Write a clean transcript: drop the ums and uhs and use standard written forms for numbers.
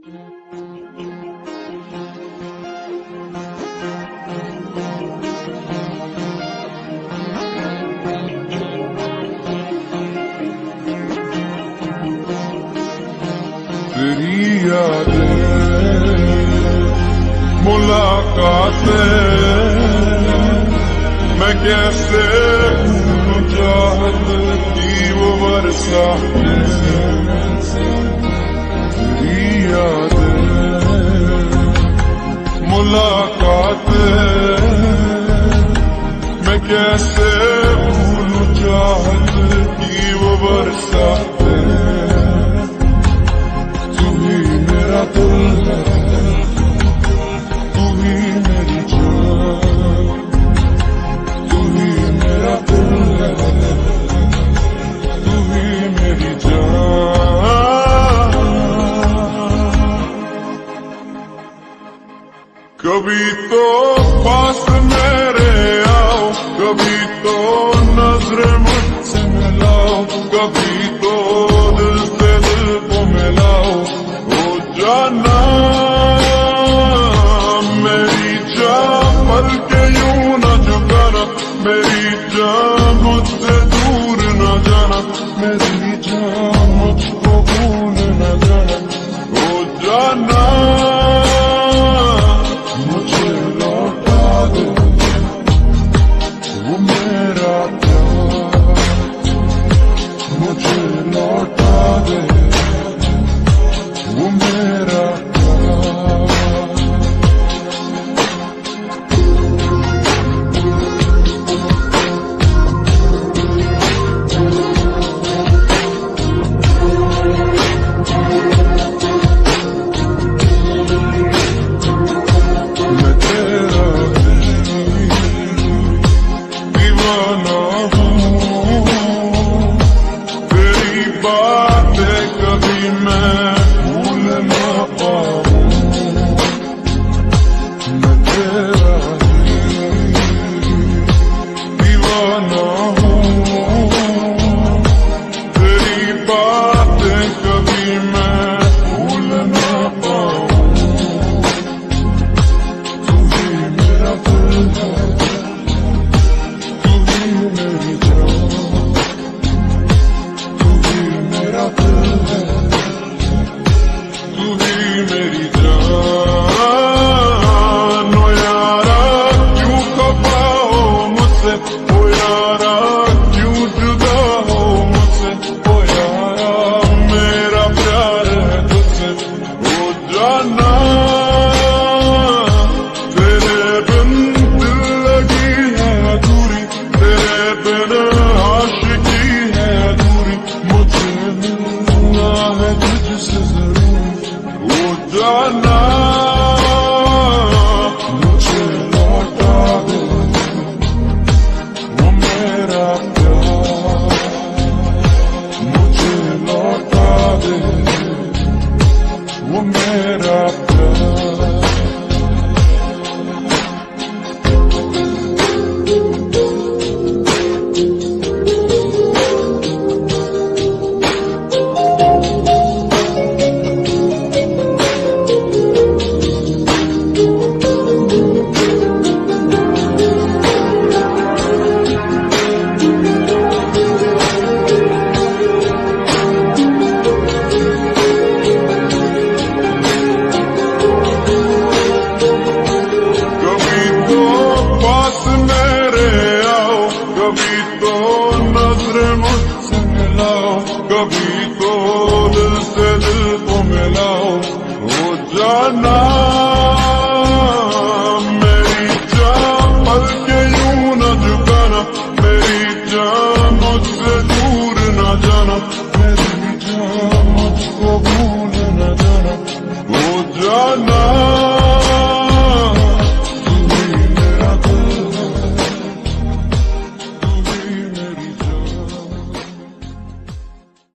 तेरी यादें मुलाकातें मैं कैसे भूलूं चाहत की वो बरसातें। तेरी यादें मुलाकातें मैं कैसे भूलूं चाहत की वो बरसातें। कभी तो पास मेरे आओ, कभी तो नजरें मुझसे मिलाओ, कभी तो दिल से दिल को मिलाओ। हो जाना मेरी जान पल के यूं न झुकाना, मेरी जान मुझसे दूर न जाना, मेरी जान मुझको भूल न जाना। हो जाना मुझे लौटा दे वो मेरा प्यार, मुझे लौटा दे वो मेरा